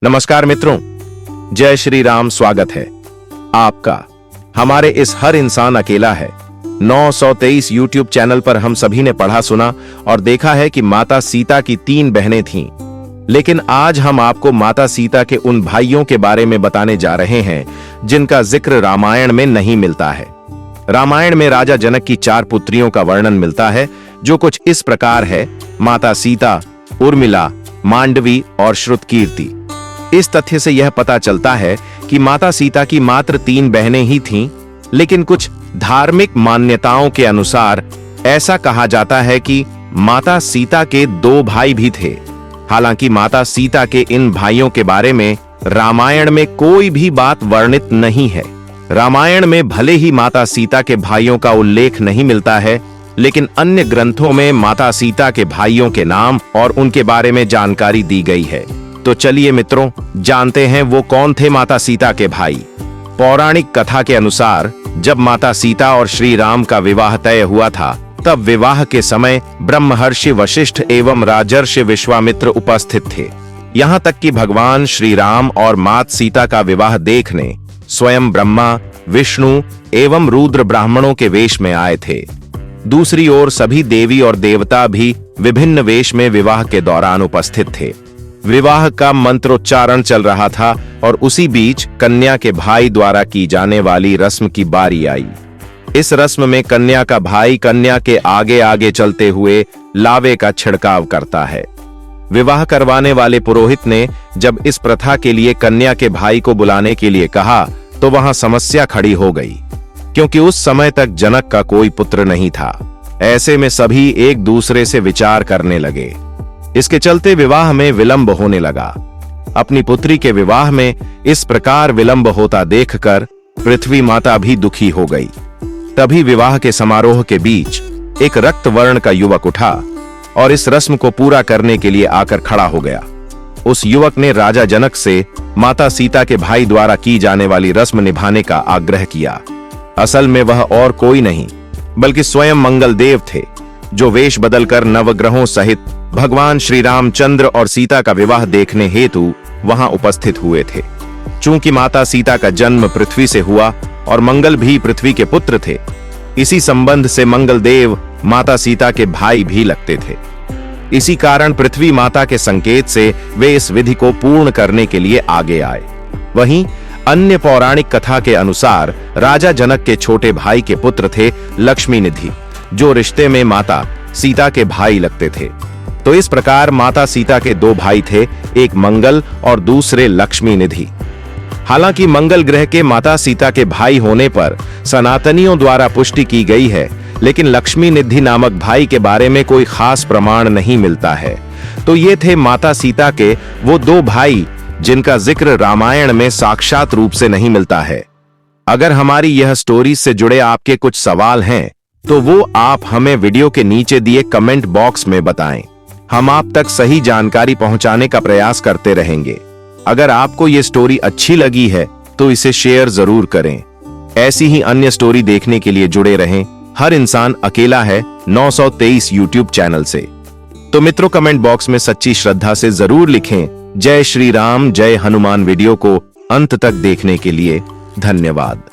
नमस्कार मित्रों, जय श्री राम। स्वागत है आपका हमारे इस हर इंसान अकेला है 923 यूट्यूब चैनल पर। हम सभी ने पढ़ा सुना और देखा है कि माता सीता की 3 बहनें थीं, लेकिन आज हम आपको माता सीता के उन भाइयों के बारे में बताने जा रहे हैं जिनका जिक्र रामायण में नहीं मिलता है। रामायण में राजा जनक की 4 पुत्रियों का वर्णन मिलता है, जो कुछ इस प्रकार है: माता सीता, उर्मिला, मांडवी और श्रुतकीर्ति। इस तथ्य से यह पता चलता है कि माता सीता की मात्र 3 बहनें ही थीं, लेकिन कुछ धार्मिक मान्यताओं के अनुसार ऐसा कहा जाता है कि माता सीता के 2 भाई भी थे। हालांकि माता सीता के इन भाइयों के बारे में रामायण में कोई भी बात वर्णित नहीं है। रामायण में भले ही माता सीता के भाइयों का उल्लेख नहीं मिलता है, लेकिन अन्य ग्रंथों में माता सीता के भाइयों के नाम और उनके बारे में जानकारी दी गई है। तो चलिए मित्रों, जानते हैं वो कौन थे माता सीता के भाई। पौराणिक कथा के अनुसार जब माता सीता और श्री राम का विवाह तय हुआ था, तब विवाह के समय ब्रह्मर्षि वशिष्ठ एवं राजर्षि विश्वामित्र उपस्थित थे। यहाँ तक कि भगवान श्री राम और माता सीता का विवाह देखने स्वयं ब्रह्मा, विष्णु एवं रुद्र ब्राह्मणों के वेश में आए थे। दूसरी ओर सभी देवी और देवता भी विभिन्न वेश में विवाह के दौरान उपस्थित थे। विवाह का मंत्रोच्चारण चल रहा था और उसी बीच कन्या के भाई द्वारा की जाने वाली रस्म की बारी आई। इस रस्म में कन्या का भाई कन्या के आगे आगे चलते हुए लावे का छिड़काव करता है। विवाह करवाने वाले पुरोहित ने जब इस प्रथा के लिए कन्या के भाई को बुलाने के लिए कहा, तो वहां समस्या खड़ी हो गई, क्योंकि उस समय तक जनक का कोई पुत्र नहीं था। ऐसे में सभी एक दूसरे से विचार करने लगे। इसके चलते विवाह में विलंब होने लगा। अपनी पुत्री के विवाह में इस प्रकार विलंब होता देखकर पृथ्वी माता भी दुखी हो गई। तभी विवाह के समारोह के बीच एक रक्त वर्ण का युवक उठा और इस रस्म को पूरा करने के लिए आकर खड़ा हो गया। उस युवक ने राजा जनक से माता सीता के भाई द्वारा की जाने वाली रस्म निभाने का आग्रह किया। असल में वह और कोई नहीं बल्कि स्वयं मंगल देव थे, जो वेश बदलकर नवग्रहों सहित भगवान श्री रामचंद्र और सीता का विवाह देखने हेतु वहां उपस्थित हुए थे। चूंकि माता सीता का जन्म पृथ्वी से हुआ और मंगल भी पृथ्वी के पुत्र थे, इसी संबंध से मंगल देव माता सीता के भाई भी लगते थे। इसी कारण पृथ्वी माता के संकेत से वे इस विधि को पूर्ण करने के लिए आगे आए। वहीं अन्य पौराणिक कथा के अनुसार राजा जनक के छोटे भाई के पुत्र थे लक्ष्मी निधि, जो रिश्ते में माता सीता के भाई लगते थे। तो इस प्रकार माता सीता के 2 भाई थे, एक मंगल और दूसरे लक्ष्मी निधि। हालांकि मंगल ग्रह के माता सीता के भाई होने पर सनातनियों द्वारा पुष्टि की गई है, लेकिन लक्ष्मी निधि नामक भाई के बारे में कोई खास प्रमाण नहीं मिलता है। तो ये थे माता सीता के वो 2 भाई जिनका जिक्र रामायण में साक्षात रूप से नहीं मिलता है। अगर हमारी यह स्टोरी से जुड़े आपके कुछ सवाल हैं, तो वो आप हमें वीडियो के नीचे दिए कमेंट बॉक्स में बताएं। हम आप तक सही जानकारी पहुंचाने का प्रयास करते रहेंगे। अगर आपको ये स्टोरी अच्छी लगी है तो इसे शेयर जरूर करें। ऐसी ही अन्य स्टोरी देखने के लिए जुड़े रहें। हर इंसान अकेला है 923 यूट्यूब चैनल से। तो मित्रों, कमेंट बॉक्स में सच्ची श्रद्धा से जरूर लिखें जय श्री राम, जय हनुमान। वीडियो को अंत तक देखने के लिए धन्यवाद।